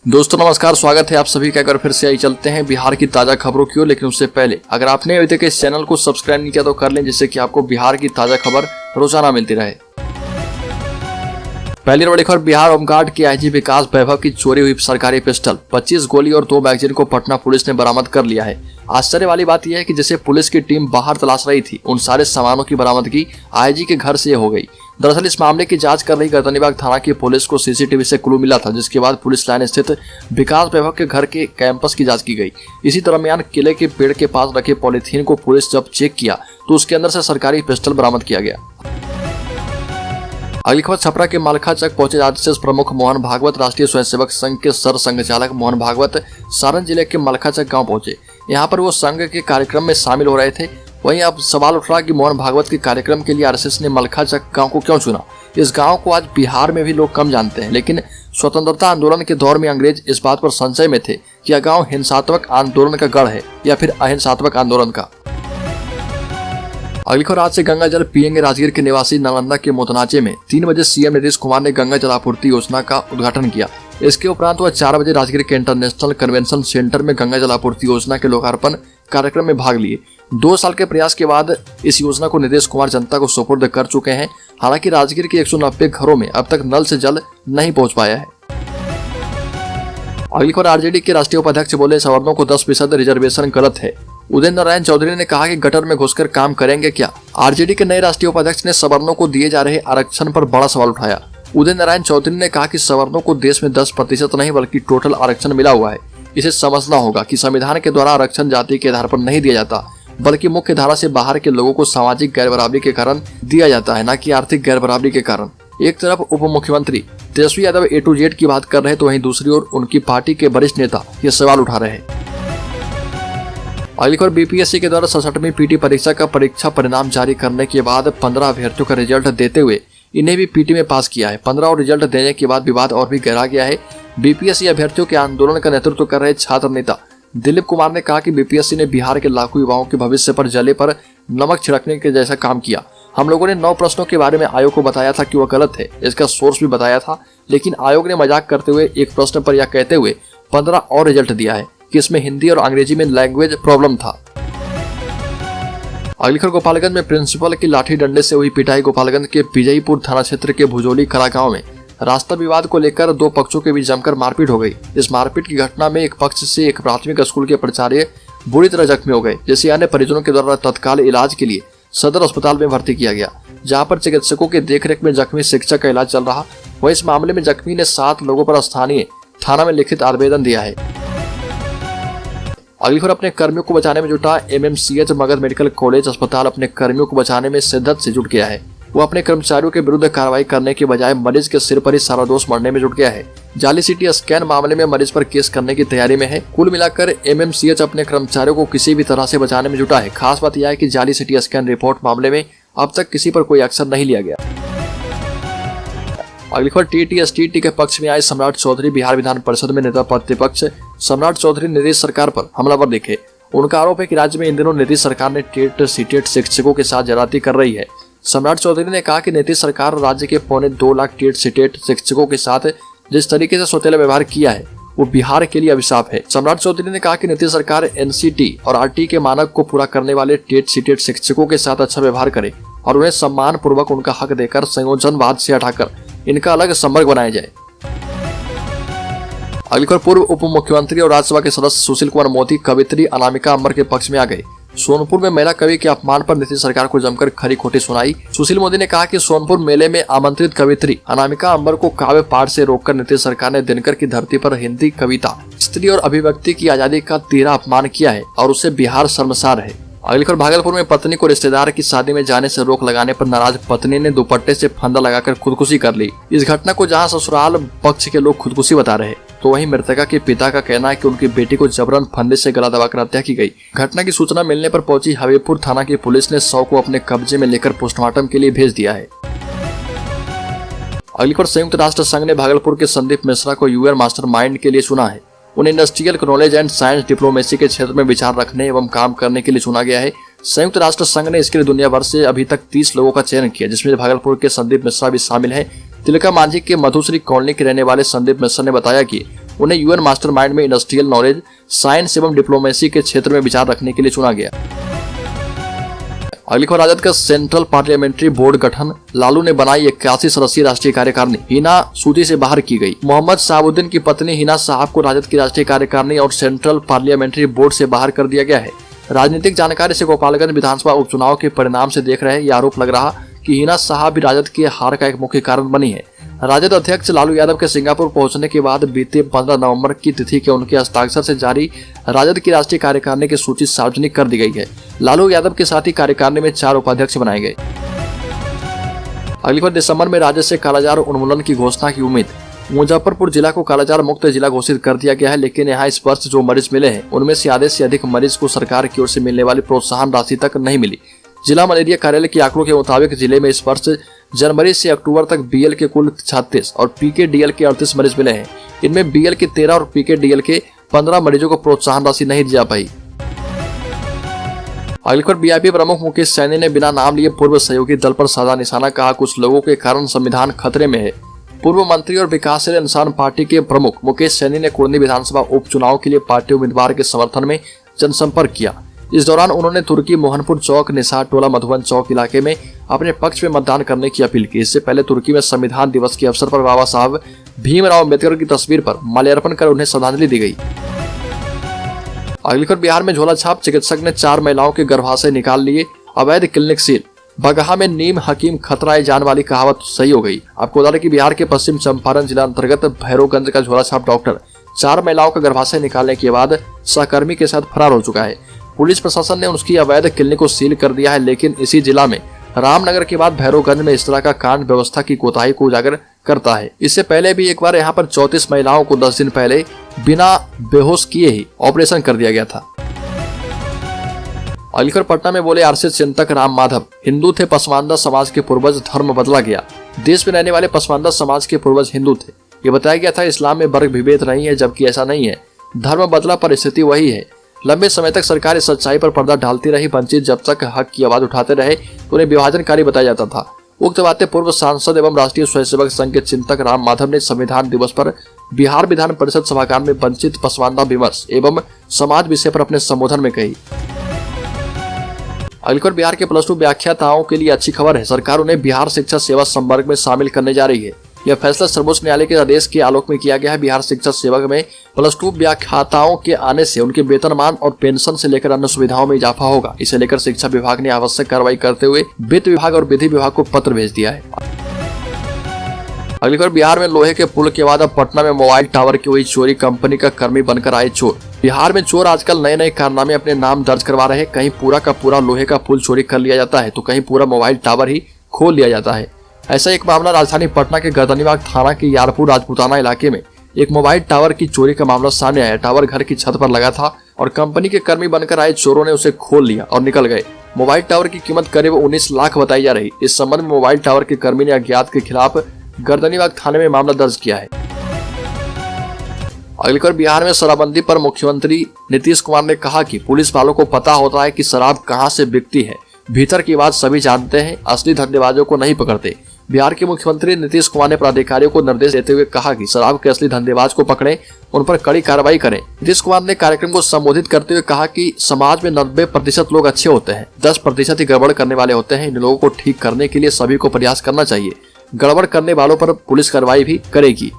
दोस्तों नमस्कार, स्वागत है आप सभी का। अगर फिर से आई चलते हैं बिहार की ताजा खबरों की ओर, लेकिन उससे पहले अगर आपने अभी तक इस चैनल को सब्सक्राइब नहीं किया तो कर लें, जिससे कि आपको बिहार की ताजा खबर रोजाना मिलती रहे। पहली बड़ी खबर, बिहार होमगार्ड के आईजी विकास वैभव की चोरी हुई सरकारी पिस्टल, 25 गोली और 2 मैगजीन को पटना पुलिस ने बरामद कर लिया है। आश्चर्य वाली बात यह है कि जैसे पुलिस की टीम बाहर तलाश रही थी, उन सारे सामानों की बरामदगी आईजी के घर से हो गई। दरअसल इस मामले की जांच कर रही गर्दनीबाग थाना की पुलिस को सीसीटीवी से क्लू मिला था, जिसके बाद पुलिस लाइन स्थित विकास वैभव के घर के कैंपस की जांच की गई। इसी दरमियान किले के पेड़ के पास रखे पॉलीथीन को पुलिस जब चेक किया तो उसके अंदर से सरकारी पिस्टल बरामद किया गया। अगली खबर, छपरा के मालखाचक पहुंचे आरएसएस प्रमुख मोहन भागवत। राष्ट्रीय स्वयंसेवक संघ के सर संघचालक मोहन भागवत सारण जिले के मालखाचक गांव पहुंचे। यहां पर वो संघ के कार्यक्रम में शामिल हो रहे थे। वहीं अब सवाल उठ रहा कि मोहन भागवत के कार्यक्रम के लिए आरएसएस ने मालखाचक गांव को क्यों चुना। इस गांव को आज बिहार में भी लोग कम जानते हैं, लेकिन स्वतंत्रता आंदोलन के दौर में अंग्रेज इस बात पर संशय में थे कि यह गांव हिंसात्मक आंदोलन का गढ़ है या फिर अहिंसात्मक आंदोलन का। अगली खबर, आज से गंगा जल पिएंगे राजगीर के निवासी नालंदा के मोतनाचे में 3 बजे सीएम नीतीश कुमार ने गंगा जल आपूर्ति योजना का उद्घाटन किया। इसके उपरांत वह 4 बजे राजगीर के इंटरनेशनल कन्वेंशन सेंटर में गंगा जल आपूर्ति योजना के लोकार्पण कार्यक्रम में भाग लिए। 2 साल के प्रयास के बाद इस योजना को नीतीश कुमार जनता को सुपुर्द कर चुके हैं। हालांकि राजगीर के 190 घरों में अब तक नल से जल नहीं पहुंच पाया है। अगली खबर, आरजेडी के राष्ट्रीय उपाध्यक्ष बोले सवर्णों को 10% रिजर्वेशन गलत है। उदय नारायण चौधरी ने कहा कि गटर में घुसकर काम करेंगे क्या। आरजेडी के नए राष्ट्रीय उपाध्यक्ष ने सवर्णों को दिए जा रहे आरक्षण पर बड़ा सवाल उठाया। उदय नारायण चौधरी ने कहा कि सवर्णों को देश में 10% नहीं बल्कि टोटल आरक्षण मिला हुआ है। इसे समझना होगा कि संविधान के द्वारा आरक्षण जाति के आधार पर नहीं दिया जाता, बल्कि मुख्य धारा से बाहर के लोगों को सामाजिक गैर बराबरी के कारण दिया जाता है, न कि आर्थिक गैर बराबरी के कारण। एक तरफ उप मुख्यमंत्री Tejashwi Yadav A to Z की बात कर रहे हैं, तो वहीं दूसरी ओर उनकी पार्टी के वरिष्ठ नेता ये सवाल उठा रहे हैं। अगली खबर, बीपीएससी के द्वारा 67वीं पीटी परीक्षा का परीक्षा परिणाम जारी करने के बाद 15 अभ्यर्थियों का रिजल्ट देते हुए इन्हें भी पीटी में पास किया है। 15 और रिजल्ट देने के बाद विवाद और भी गहरा गया है। बीपीएससी अभ्यर्थियों के आंदोलन का नेतृत्व कर रहे छात्र नेता दिलीप कुमार ने कहा कि बीपीएससी ने बिहार के लाखों युवाओं के भविष्य पर जले पर नमक छिड़कने के जैसा काम किया। हम लोगों ने 9 प्रश्नों के बारे में आयोग को बताया था कि वह गलत है, इसका सोर्स भी बताया था, लेकिन आयोग ने मजाक करते हुए एक प्रश्न पर यह कहते हुए 15 और रिजल्ट दिया है कि इसमें हिंदी और अंग्रेजी में लैंग्वेज प्रॉब्लम था। अगली खबर, गोपालगंज में प्रिंसिपल की लाठी डंडे से हुई पिटाई। गोपालगंज के विजयपुर थाना क्षेत्र के भुजोली कला गांव में रास्ता विवाद को लेकर 2 पक्षों के बीच जमकर मारपीट हो गई। इस मारपीट की घटना में एक पक्ष से एक प्राथमिक स्कूल के प्राचार्य बुरी तरह जख्मी हो गए, जिसे अन्य परिजनों के द्वारा तत्काल इलाज के लिए सदर अस्पताल में भर्ती किया गया, जहां पर चिकित्सकों के देखरेख में जख्मी शिक्षक का इलाज चल रहा। वह इस मामले में जख्मी ने 7 लोगों पर स्थानीय थाना में लिखित आवेदन दिया है। अगली खबर, अपने कर्मियों को बचाने में जुटा एमएमसीएच मगध मेडिकल कॉलेज अस्पताल अपने कर्मियों को बचाने में शिद्दत से जुट गया है। वो अपने कर्मचारियों के विरुद्ध कार्रवाई करने के बजाय मरीज के सिर पर ही सारा दोष मरने में जुट गया है। जाली सीटी स्कैन मामले में मरीज पर केस करने की तैयारी में है। कुल मिलाकर एमएमसीएच अपने कर्मचारियों को किसी भी तरह से बचाने में जुटा है। खास बात यह है कि जाली सीटी स्कैन रिपोर्ट मामले में अब तक किसी पर कोई एक्शन नहीं लिया गया। अगली खबर, टीटीएसटीटी के पक्ष में आए सम्राट चौधरी। बिहार विधान परिषद में नेता प्रतिपक्ष सम्राट चौधरी नीतीश सरकार पर हमलावर दिखे। उनका आरोप है कि राज्य में इन दिनों नीतीश सरकार ने टेट सीटेट शिक्षकों के साथ ज्यादती कर रही है। सम्राट चौधरी ने कहा कि नीतीश सरकार राज्य के 2.25 लाख टेट सीटेट शिक्षकों के साथ जिस तरीके से सौतेला व्यवहार किया है वो बिहार के लिए अभिशाप है। सम्राट चौधरी ने कहा कि नीतीश सरकार एनसीटी और आरटी के मानक को पूरा करने वाले टेट सीटेट शिक्षकों के साथ अच्छा व्यवहार करे और उन्हें सम्मान पूर्वक उनका हक देकर संयोजनवाद से हटाकर इनका अलग संवर्ग बनाया जाए। अगली खबर, पूर्व उप मुख्यमंत्री और राज्यसभा के सदस्य सुशील कुमार मोदी कवित्री अनामिका अंबर के पक्ष में आ गए। सोनपुर में महिला कवि के अपमान पर नीतीश सरकार को जमकर खरी खोटी सुनाई। सुशील मोदी ने कहा कि सोनपुर मेले में आमंत्रित कवित्री अनामिका अंबर को काव्य पाठ से रोककर नीतीश सरकार ने दिनकर की धरती पर हिंदी कविता, स्त्री और अभिव्यक्ति की आजादी का तीव्र अपमान किया है और उससे बिहार शर्मसार है। अगली खबर, भागलपुर में पत्नी को रिश्तेदार की शादी में जाने से रोक लगाने पर नाराज पत्नी ने दुपट्टे से फंदा लगाकर खुदकुशी कर ली। इस घटना को जहां ससुराल पक्ष के लोग खुदकुशी बता रहे, तो वहीं मृतका के पिता का कहना है कि उनकी बेटी को जबरन फंदे से गला दबाकर हत्या की गई। घटना की सूचना मिलने पर पहुंची हबीबपुर थाना की पुलिस ने शव को अपने कब्जे में लेकर पोस्टमार्टम के लिए भेज दिया है। अगली खबर, संयुक्त राष्ट्र संघ ने भागलपुर के संदीप मिश्रा को यूएन मास्टर माइंड के लिए चुना है। उन्हें industrial knowledge and science diplomacy के क्षेत्र में विचार रखने एवं काम करने के लिए चुना गया है। संयुक्त राष्ट्र संघ ने इसके लिए दुनिया भर से अभी तक 30 लोगों का चयन किया, जिसमें भागलपुर के संदीप मिश्रा भी शामिल हैं। तिलका मांझी के मधुश्री कॉलोनी के रहने वाले संदीप मिश्रा ने बताया कि उन्हें यूएन मास्टरमाइंड में इंडस्ट्रियल नॉलेज, साइंस एवं डिप्लोमेसी के क्षेत्र में विचार रखने के लिए चुना गया। अगली खबर, राजद का सेंट्रल पार्लियामेंट्री बोर्ड गठन, लालू ने बनाई 81 सदस्यीय राष्ट्रीय कार्यकारिणी, हिना सूची से बाहर की गई। मोहम्मद शहाबुद्दीन की पत्नी हिना साहब को राजद की राष्ट्रीय कार्यकारिणी और सेंट्रल पार्लियामेंट्री बोर्ड से बाहर कर दिया गया है। राजनीतिक जानकारी से गोपालगंज विधानसभा उपचुनाव के परिणाम से देख रहे यह आरोप लग रहा कि हिना साहब भी राजद की हार का एक मुख्य कारण बनी है। राजद अध्यक्ष लालू यादव के सिंगापुर पहुंचने के बाद बीते 15 नवंबर की तिथि के उनके हस्ताक्षर से जारी राजद की राष्ट्रीय कार्यकारिणी की सूची सार्वजनिक कर दी गई है। लालू यादव के साथ ही कार्यकारिणी में 4 उपाध्यक्ष बनाए गए। अगली बार, दिसंबर में राज्य से कालाजार उन्मूलन की घोषणा की उम्मीद। मुजफ्फरपुर जिला को कालाजार मुक्त जिला घोषित कर दिया गया है, लेकिन यहाँ इस वर्ष जो मरीज मिले हैं उनमें से आधे से अधिक मरीज को सरकार की ओर से मिलने वाली प्रोत्साहन राशि तक नहीं मिली। जिला मलेरिया कार्यालय के आंकड़ों के मुताबिक जिले में इस वर्ष जनवरी से अक्टूबर तक बीएल के कुल 36 और पीकेडीएल के 38 मरीज मिले हैं। इनमें बीएल के 13 और पीकेडीएल के 15 मरीजों को प्रोत्साहन राशि नहीं दी जा पाई। अगली खबर, बीआईपी प्रमुख मुकेश सैनी ने बिना नाम लिए पूर्व सहयोगी दल पर साधा निशाना, कहा कुछ लोगों के कारण संविधान खतरे में है। पूर्व मंत्री और विकासशील इंसान पार्टी के प्रमुख मुकेश सैनी ने कुर्नी विधानसभा उपचुनाव के लिए पार्टी उम्मीदवार के समर्थन में जनसंपर्क किया। इस दौरान उन्होंने तुर्की मोहनपुर चौक, निसार टोला, मधुबन चौक इलाके में अपने पक्ष में मतदान करने की अपील की। इससे पहले तुर्की में संविधान दिवस के अवसर पर बाबा साहब भीमराव अम्बेडकर की तस्वीर पर माल्यार्पण कर उन्हें श्रद्धांजलि दी गई। अगली खबर, बिहार में झोला छाप, चिकित्सक ने 4 महिलाओं के गर्भाशय निकाल लिए, अवैध क्लिनिक सील। बगहा में नीम हकीम खतराए जान वाली कहावत सही हो गई। आपको बता दें कि बिहार के पश्चिम चंपारण जिला अंतर्गत भैरवगंज का झोला छाप डॉक्टर 4 महिलाओं का गर्भाशय निकालने के बाद सहकर्मी के साथ फरार हो चुका है। पुलिस प्रशासन ने उसकी अवैध क्लिनिक को सील कर दिया है, लेकिन इसी जिला में रामनगर के बाद भैरवगंज में इस तरह का कांड व्यवस्था की कोताही को उजागर करता है। इससे पहले भी एक बार यहाँ पर 34 महिलाओं को 10 दिन पहले बिना बेहोश किए ही ऑपरेशन कर दिया गया था। अलीगढ़ पटना में बोले आरएसएस चिंतक राम माधव, हिंदू थे पसमानदा समाज के पूर्वज, धर्म बदला गया। देश में रहने वाले पसमानदा समाज के पूर्वज हिंदू थे। ये बताया गया था इस्लाम में वर्ग विभेद नहीं है, जबकि ऐसा नहीं है। धर्म बदला, परिस्थिति वही है। लंबे समय तक सरकार इस सच्चाई पर पर्दा डालती रही। वंचित जब तक हक की आवाज उठाते रहे तो उन्हें विभाजनकारी बताया जाता था। उक्त बातें पूर्व सांसद एवं राष्ट्रीय स्वयंसेवक संघ के चिंतक राम माधव ने संविधान दिवस पर बिहार विधान परिषद सभागार में वंचित पसमानदा विमर्श एवं समाज विषय पर अपने संबोधन में कही। अलीगढ़ बिहार के +2 व्याख्याताओं के लिए अच्छी खबर है। सरकार उन्हें बिहार शिक्षा सेवा संवर्ग में शामिल करने जा रही है। यह फैसला सर्वोच्च न्यायालय के आदेश के आलोक में किया गया है। बिहार शिक्षा सेवक में +2 व्याख्याताओं के आने से उनके वेतनमान और पेंशन से लेकर अन्य सुविधाओं में इजाफा होगा। इसे लेकर शिक्षा विभाग ने आवश्यक कार्रवाई करते हुए वित्त विभाग और विधि विभाग को पत्र भेज दिया है। अलीगढ़ बिहार में लोहे के पुल के बाद अब पटना में मोबाइल टावर की हुई चोरी, कंपनी का कर्मी बनकर आए चोर। बिहार में चोर आजकल नए नए कारनामे अपने नाम दर्ज करवा रहे हैं। कहीं पूरा का पूरा लोहे का पुल चोरी कर लिया जाता है तो कहीं पूरा मोबाइल टावर ही खोल लिया जाता है। ऐसा एक मामला राजधानी पटना के गर्दनीबाग थाना के यारपुर राजपूताना इलाके में एक मोबाइल टावर की चोरी का मामला सामने आया। टावर घर की छत पर लगा था और कंपनी के कर्मी बनकर आए चोरों ने उसे खोल लिया और निकल गए। मोबाइल टावर की कीमत करीब 19 लाख बताई जा रही। इस संबंध में मोबाइल टावर के कर्मी ने अज्ञात के खिलाफ गर्दनीबाग थाने में मामला दर्ज किया है। अलीगढ़ बिहार में शराबबंदी पर मुख्यमंत्री नीतीश कुमार ने कहा कि पुलिस वालों को पता होता है कि शराब कहां से बिकती है, भीतर की बात सभी जानते हैं, असली धंधेबाजों को नहीं पकड़ते। बिहार के मुख्यमंत्री नीतीश कुमार ने पदाधिकारियों को निर्देश देते हुए कहा कि शराब के असली धंधेबाज को पकड़ें, उन पर कड़ी कार्रवाई करें। नीतीश कुमार ने कार्यक्रम को संबोधित करते हुए कहा कि समाज में 90% लोग अच्छे होते हैं, 10% ही गड़बड़ करने वाले होते हैं। इन लोगों को ठीक करने के लिए सभी को प्रयास करना चाहिए। गड़बड़ करने वालों पर पुलिस कार्रवाई भी करेगी।